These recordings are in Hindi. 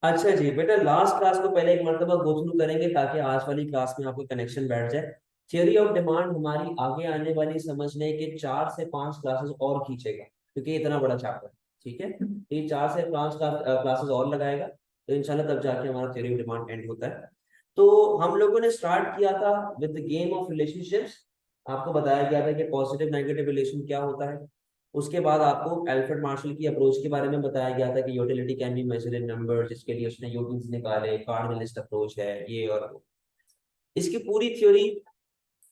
अच्छा जी बेटा, लास्ट क्लास को पहले एक मर्तबा गो थ्रू करेंगे ताकि आज वाली क्लास में आपको कनेक्शन बैठ जाए। थ्योरी ऑफ डिमांड हमारी आगे आने वाली समझने के 4 से 5 क्लासेस और खींचेगा, क्योंकि ये इतना बड़ा चैप्टर है। ठीक है, तो ये 4 से 5 क्लासेस और लगाएगा, तो इंशाल्लाह तब जाके हमारा थ्योरी ऑफ डिमांड एंड होता है। तो हम लोगों ने स्टार्ट किया था with the game of relationships. आपको बताया गया था कि पॉजिटिव नेगेटिव रिलेशन क्या होता है। उसके बाद आपको अल्फ्रेड मार्शल की अप्रोच के बारे में बताया गया था कि utility can be measured in number, जिसके लिए उसने यूटिल्स निकाले, कार्डिनलिस्ट अप्रोच है ये और वो। इसकी पूरी थ्योरी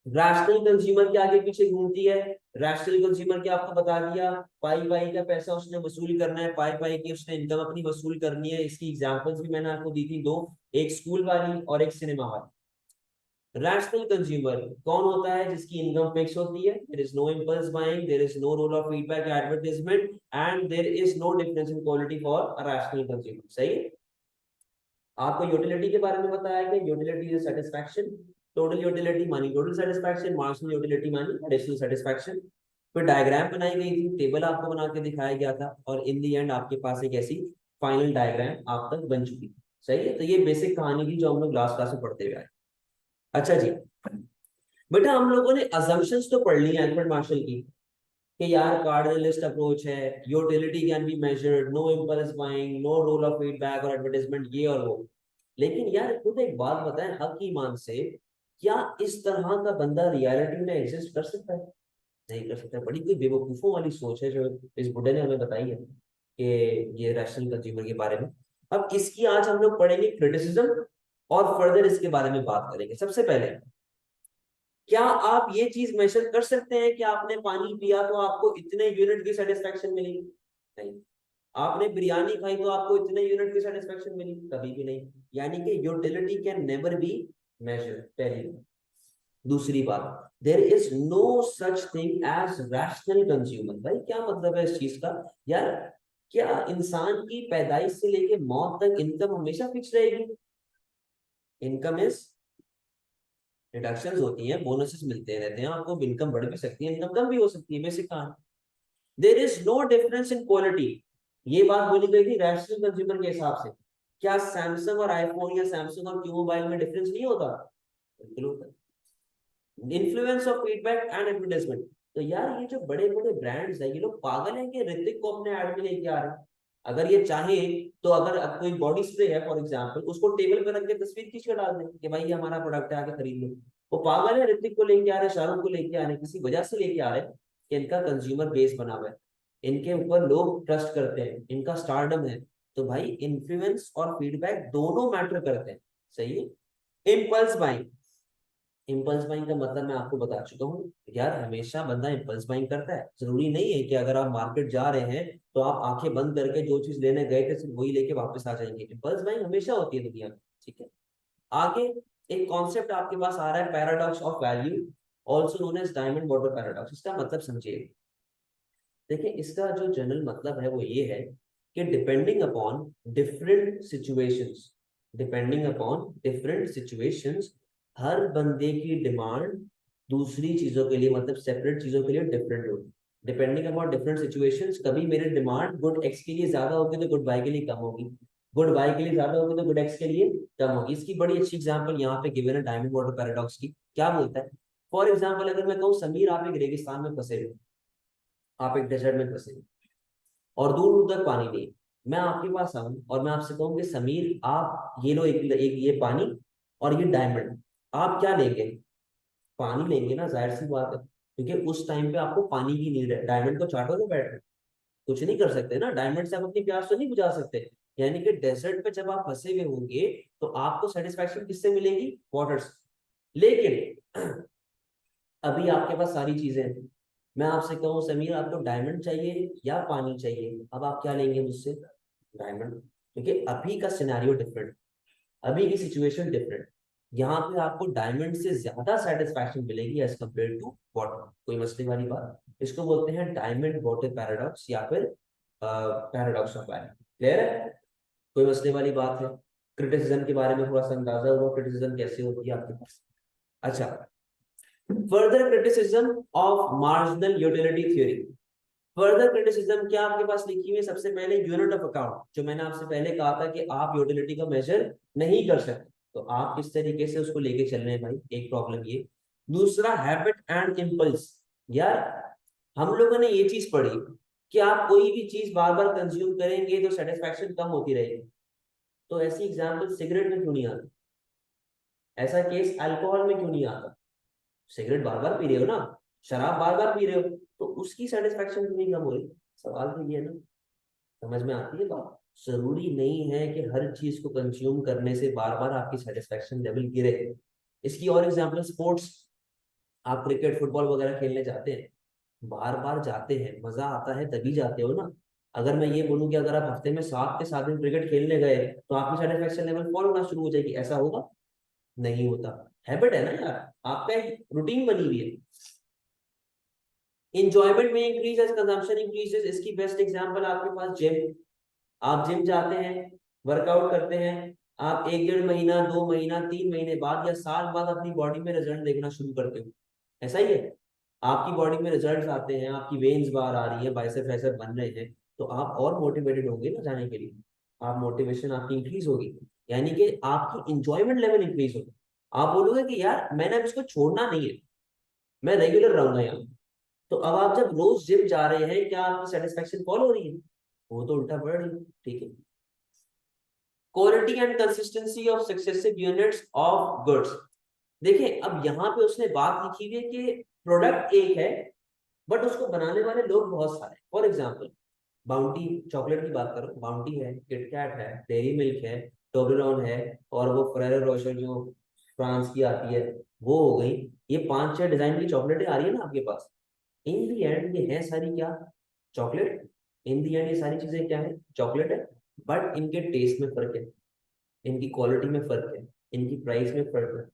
रैशनल कंज्यूमर के आगे पीछे घूमती है। रैशनल कंज्यूमर के आपको बता दिया, पाई पाई का पैसा उसने वसूल करना है, पाई पाई की उसने इनकम अपनी वसूल करनी है। इसकी एग्जांपल्स भी मैंने आपको दी थी दो, एक स्कूल वाली और एक सिनेमा वाली। रैशनल कंज्यूमर कौन होता है? जिसकी इनकम फिक्स होती है, there is no impulse buying, there is no role of feedback advertisement, and there is no difference in quality for a rational consumer. सही है। आपको यूटिलिटी के बारे में बताया गया, utility is satisfaction. Total utility मानी टोटल सेटिस्फैक्शन, मार्जिनल यूटिलिटी मानी एडिशनल सेटिस्फैक्शन। फिर डायग्राम बनाई गई थी, टेबल आपको बना के दिखाया गया था, और इन दी एंड आपके पास एक ऐसी फाइनल डायग्राम आप तक बन चुकी थी। सही है, तो ये बेसिक कहानी थी जो हम लोग लास्ट क्लास में पढ़ते हुए आए। अच्छा जी बेटा, हम लोगों ने अजम्पशंस तो पढ़ ली अल्फ्रेड मार्शल की, कि यार कार्डिनलिस्ट अप्रोच है, utility can be measured, no impulse buying, no role of feedback और एडवर्टाइजमेंट, ये और वो। लेकिन यार खुद एक बात बताएं हक ईमान से, क्या इस तरह का बंदा रियलिटी में एग्जिस्ट कर सकता है? नहीं कर सकता। बड़ी कोई बेवकूफों वाली सोच है जो इस बुढ़े ने हमें बताई है कि ये रैशनल कंज्यूमर के बारे में। अब इसकी आज हम लोग पढ़ेंगे क्रिटिसिज्म, और फर्दर इसके बारे में बात करेंगे। सबसे पहले, क्या आप ये चीज मेजर कर सकते हैं कि आपने पानी पिया तो आपको इतने यूनिट की सेटिस्फेक्शन मिली? नहीं। आपने बिरयानी खाई तो आपको इतने यूनिट की सेटिस्फेक्शन मिली? कभी भी नहीं। यानी कि utility can never be measure, पहली। दूसरी बात, there is no such thing as rational consumer. भाई क्या मतलब है इस चीज का? यार, क्या इंसान की पैदाइश से लेके मौत तक इनकम हमेशा फिक्स रहेगी? इनकम इज डिडक्शंस होती हैं, बोनसेस मिलते रहते हैं आपको, इनकम बढ़ भी सकती है, इनकम कम भी हो सकती है, बेसिक कहानी। There is no difference in quality, ये बात बोली गई थी रैशनल कंज्यूमर के हिसाब से। क्या सैमसंग और आईफोन या सैमसंग और क्यू मोबाइल में डिफरेंस नहीं होता? बिल्कुल होता है। Influence of feedback and advertisement, तो यार ये जो बड़े बड़े ब्रांड्स है, ये लोग पागल हैं कि ऋतिक को अपने ऐड में लेके आ रहे हैं? अगर ये चाहे तो अगर कोई बॉडी स्प्रे है फॉर एग्जांपल, उसको टेबल पे रख के तस्वीर खींच के डाल दें कि भाई ये हमारा प्रोडक्ट है, आके खरीद लो। वो पागल है ऋतिक को लेके आ रहे हैं, शाहरुख को लेके आ रहे हैं, किसी वजह से लेके आ रहे हैं कि इनका कंज्यूमर बेस बना हुआ है, इनके ऊपर लोग ट्रस्ट करते हैं, इनका स्टारडम है। तो भाई इन्फ्लुएंस और फीडबैक दोनों मैटर करते हैं। सही है। इम्पल्स बाइंग, इम्पल्स बाइंग का मतलब मैं आपको बता चुका हूँ यार, हमेशा बंदा इम्पल्स बाइंग करता है। जरूरी नहीं है कि अगर आप मार्केट जा रहे हैं तो आप आंखें बंद करके जो चीज लेने गए थे सिर्फ वही लेके वापस आ जाएंगे। इम्पल्स बाइंग हमेशा होती है दुनिया में। ठीक है। आगे एक कॉन्सेप्ट आपके पास आ रहा है, paradox of value, also known as diamond water paradox. इसका मतलब समझिए। देखिए, इसका जो जनरल मतलब है वो ये है कि depending upon different situations, depending upon different situations, हर बंदे की डिमांड दूसरी चीजों के लिए, मतलब सेपरेट चीजों के लिए डिफरेंट होगी। डिपेंडिंग अपॉन डिफरेंट सिचुएशंस, कभी मेरी डिमांड गुड एक्स के लिए ज्यादा होगी तो गुड बाय के लिए कम होगी, गुड बाय के लिए ज्यादा होगी तो गुड एक्स के लिए कम होगी। इसकी बड़ी अच्छी एग्जांपल यहाँ पे गिवन है डायमंड वाटर पैराडॉक्स की। क्या बोलता है? फॉर एग्जाम्पल अगर मैं कहूँ समीर आप एक रेगिस्तान में फंसे हुए, आप एक डेजर्ट में फंसे हुए, और दूर दूर तक पानी नहीं है। मैं आपके पास आऊं और मैं आपसे कहूं कि समीर आप ये लो एक ये पानी और ये डायमंड, आप क्या लेंगे? पानी लेंगे ना, जाहिर सी बात है, क्योंकि उस टाइम पे आपको पानी की नीड है। डायमंड को चाटोगे बैठ के? कुछ नहीं कर सकते ना, डायमंड से आप अपनी प्यास तो नहीं बुझा सकते। यानी कि डेजर्ट पे जब आप फंसे हुए होंगे तो आपको सेटिस्फैक्शन किससे मिलेगी? वाटर से। लेकिन अभी आपके पास सारी चीजें हैं, मैं आपसे कहूँ समीर आपको डायमंड चाहिए या पानी चाहिए, अब आप क्या लेंगे मुझसे? डायमंड, क्योंकि अभी का सिनेरियो डिफरेंट, अभी की सिचुएशन डिफरेंट। यहाँ पे आपको डायमंड से ज्यादा सेटिस्फैक्शन मिलेगी एज कम्पेयर टू वाटर। कोई मसले वाली बात? इसको बोलते हैं डायमंड वाटर पैराडॉक्स या फिर पैराडॉक्स ऑफ वैल्यू। क्लियर है? कोई मसले वाली बात है? क्रिटिसिज्म के बारे में थोड़ा सा अंदाजा हुआ, क्रिटिसिज्म कैसे होती है आपके पास? अच्छा, further criticism of marginal utility theory, further criticism क्या आपके पास लिखी हुई है? सबसे पहले यूनिट ऑफ अकाउंट, जो मैंने आपसे पहले कहा था कि आप यूटिलिटी का मेजर नहीं कर सकते, तो आप किस तरीके से उसको लेके चल रहे हैं भाई, एक प्रॉब्लम ये। दूसरा हैबिट एंड इम्पल्स। यार हम लोगों ने ये चीज पढ़ी कि आप कोई भी चीज बार बार कंज्यूम करेंगे तो सेटिस्फैक्शन कम होती रहेगी। तो ऐसी एग्जांपल सिगरेट में क्यों नहीं आती? ऐसा केस अल्कोहल में क्यों नहीं आता? सिगरेट बार बार पी रहे हो ना, शराब बार बार पी रहे हो, तो उसकी सेटिस्फैक्शन क्यों नहीं कम हो रही? सवाल तो ये है ना। समझ में आती है बात? जरूरी नहीं है कि हर चीज को कंज्यूम करने से बार बार आपकी सेटिस्फैक्शन लेवल गिरे। इसकी और एग्जांपल स्पोर्ट्स, आप क्रिकेट फुटबॉल वगैरह खेलने जाते हैं, बार बार जाते हैं, मजा आता है तभी जाते हो ना। अगर मैं ये बोलूं कि अगर आप हफ्ते में 7 के 7 दिन क्रिकेट खेलने गए तो आपकी सेटिस्फेक्शन लेवल फॉल होना शुरू हो जाएगी, ऐसा होगा? नहीं होता। हैबिट है ना यार, आपका एक रूटीन बनी हुई है। इंजॉयमेंट में इंक्रीज एज कंजम्पशन इंक्रीजेस, इसकी बेस्ट एग्जांपल आपके पास जिम। आप जिम जाते हैं, वर्कआउट करते हैं, आप 1 1.5 महीना 2 महीना 3 महीने बाद या साल बाद अपनी बॉडी में रिजल्ट देखना शुरू करते हो। ऐसा ही है, आपकी बॉडी में रिजल्ट्स आते हैं, आपकी वेन्स बाहर आ रही है, बाइसेप ट्राइसेप बन रहे हैं, तो आप और मोटिवेटेड होंगे ना जाने के लिए। आप मोटिवेशन आपकी इंक्रीज होगी, यानी कि आपकी इंजॉयमेंट लेवल इंक्रीज होगी। आप बोलोगे कि यार मैंने अब इसको छोड़ना नहीं है, मैं रेगुलर रहूंगा यहाँ। तो अब आप जब रोज जिम जा रहे हैं, क्या आपकी सेटिस्फेक्शन फॉल हो रही है? वो तो उल्टा बढ़ रही है। ठीक है। Quality and consistency of successive units of goods. देखिए अब यहाँ पे उसने बात लिखी हुई है कि प्रोडक्ट एक है बट उसको बनाने वाले लोग बहुत सारे। फॉर एग्जाम्पल बाउंटी चॉकलेट की बात करो, बाउंटी है, किटकैट है, डेयरी मिल्क है, टोबलरोन है, और वो फेरेरो रोशर जो फ्रांस की आती है वो हो गई। ये 5 6 डिजाइन की चॉकलेटें आ रही है ना आपके पास। इन दी एंड ये है सारी क्या? चॉकलेट। इन दी एंड ये सारी चीजें क्या है? चॉकलेट है। बट इनके टेस्ट में फर्क है, इनकी क्वालिटी में फर्क है, इनकी प्राइस में फर्क है।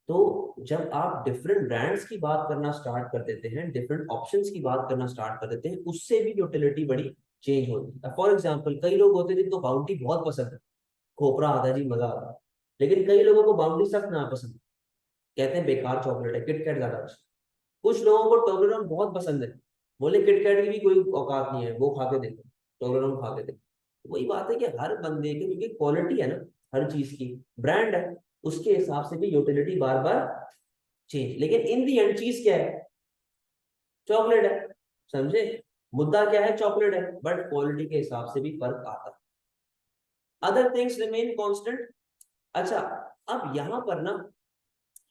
तो जब आप डिफरेंट ब्रांड्स की बात करना स्टार्ट कर देते हैं, डिफरेंट ऑप्शंस की बात करना स्टार्ट कर देते हैं, उससे भी यूटिलिटी बड़ी चेंज होती है। फॉर एग्जांपल कई लोग होते हैं जिनको बाउंटी बहुत पसंद है, खोपरा आता है जी, मजा आता है। लेकिन कई लोगों को बाउंटी सख्त ना पसंद, कहते हैं बेकार चॉकलेट है, किटकैट ज्यादा अच्छा। कुछ लोगों को टोबलरोन बहुत पसंद है, बोले किटकैट की भी कोई औकात नहीं है, वो खा के देखो, टोबलरोन खा के देखो। वही बात है कि हर बंदे की क्योंकि क्वालिटी है ना, हर चीज की ब्रांड है, उसके हिसाब से भी यूटिलिटी बार बार चेंज। लेकिन इन दी एंड चीज क्या है? चॉकलेट है। समझे? मुद्दा क्या है? चॉकलेट है, बट क्वालिटी के हिसाब से भी फर्क आता है। Other things remain constant. अच्छा, अब यहाँ पर ना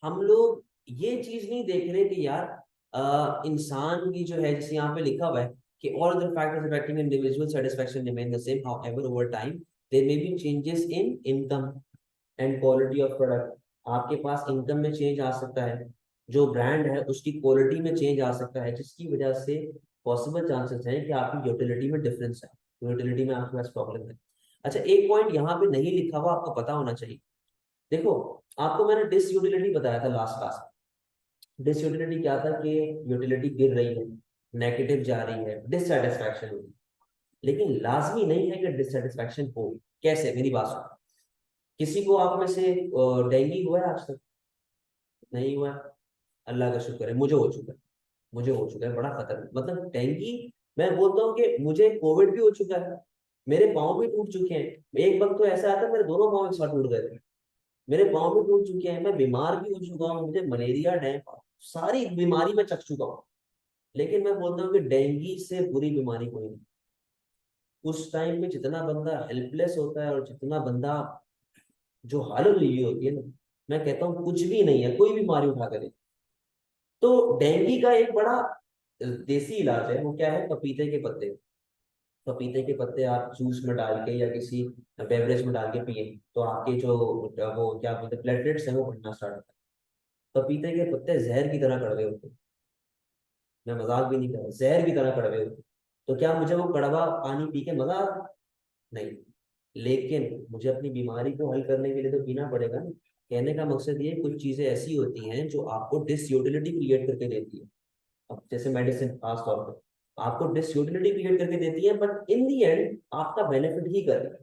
हम लोग ये चीज नहीं देख रहे कि यार इंसान की जो है, जैसे यहाँ पे लिखा हुआ है कि all other factors affecting individual satisfaction remain the same, however over time there may be changes in income and quality of product। आपके पास इनकम में चेंज आ सकता है, जो ब्रांड है उसकी क्वालिटी में चेंज आ सकता है, जिसकी वजह से पॉसिबल चांसेस हैं कि आपकी यूटिलिटी में डिफरेंस है, यूटिलिटी में आपके पास प्रॉब्लम है। अच्छा, एक पॉइंट यहाँ पे नहीं लिखा हुआ, आपको पता होना चाहिए। देखो, आपको मैंने डिस यूटिलिटी बताया था लास्ट क्लास में। डिस यूटिलिटी क्या था? कि यूटिलिटी गिर रही है, नेगेटिव जा रही है, डिससेटिस्फैक्शन होगी। लेकिन लाजमी नहीं है कि डिससेटिस्फैक्शन हो। कैसे? मेरी बात सुनो। किसी को आप में से डेंगू हुआ है आज तक? नहीं हुआ है? अल्लाह का शुक्र है, मुझे हो चुका है। मुझे हो चुका है, बड़ा खतरनाक, मतलब डेंगू। मैं बोलता हूँ कि मुझे कोविड भी हो चुका है, मेरे पाँव भी टूट चुके हैं। एक वक्त तो ऐसा आता मेरे दोनों पाँव एक साथ टूट गए थे। मेरे पाँव भी टूट चुके हैं, मैं बीमार भी हो चुका हूँ, मुझे मलेरिया डेंगू सारी बीमारी में चख चुका हूँ। लेकिन मैं बोलता हूँ कि डेंगू से बुरी बीमारी कोई नहीं। उस टाइम पे जितना बंदा हेल्पलेस होता है और जितना बंदा जो हालत हुई होती है ना, मैं कहता हूँ कुछ भी नहीं है, कोई बीमारी उठा कर। तो डेंगू का एक बड़ा देसी इलाज है, वो क्या है? पपीते के पत्ते। पपीते के पत्ते आप जूस में डाल के या किसी बेवरेज में डाल के पिए, तो आपके जो वो क्या बोलते हैं प्लेटलेट्स हैं वो बढ़ना स्टार्ट होता है। पपीते के पत्ते जहर की तरह कड़वे होते हैं, मैं मजाक भी नहीं कर रहा, जहर की तरह कड़वे होते हैं। तो क्या मुझे वो कड़वा पानी पी के मजा आ रहा? नहीं। लेकिन मुझे अपनी बीमारी को हल करने के लिए तो पीना पड़ेगा ना। कहने का मकसद ये, कुछ चीजें ऐसी होती हैं जो आपको डिसयूटिलिटी क्रिएट करके देती है। अब जैसे मेडिसिन खास तौर पर आपको डिसयूटिलिटी क्रिएट करके देती है, बट इन दी एंड आपका बेनिफिट ही कर रही है।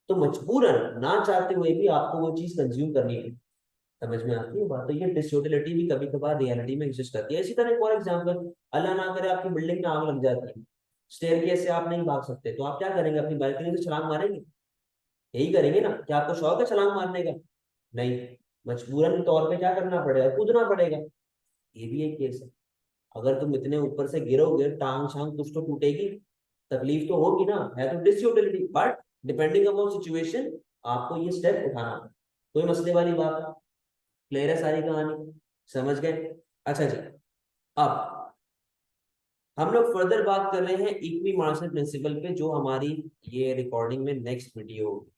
तो मजबूरन ना चाहते हुए भी आपको वो चीज कंज्यूम करनी है। समझ में आती है बात? तो ये डिसयूटिलिटी भी कभी कभार रियलिटी में एग्जिस्ट करती है। इसी तरह फॉर एग्जाम्पल, अल्लाह ना करे आपकी बिल्डिंग में आग लग जाती है, स्टेयरकेस से आप नहीं भाग सकते, तो आप क्या करेंगे, अपनी बालकनी से छलांग मारेंगे? यही करेंगे ना? क्या आपको शौक है छलांग मारने का? नहीं, मजबूरन तौर पे क्या करना पड़ेगा, कूदना पड़ेगा। ये भी एक केस है। अगर तुम इतने ऊपर से गिरोगे, टांग शांग कुछ तो टूटेगी, तकलीफ तो होगी ना, है तो disutility, but depending upon situation आपको ये स्टेप उठाना है। कोई मसले वाली बात है? क्लियर है सारी कहानी? समझ गए? अच्छा जी। अब हम लोग फर्दर बात कर रहे हैं इक्वी मार्शल प्रिंसिपल पे, जो हमारी ये रिकॉर्डिंग में नेक्स्ट वीडियो होगी।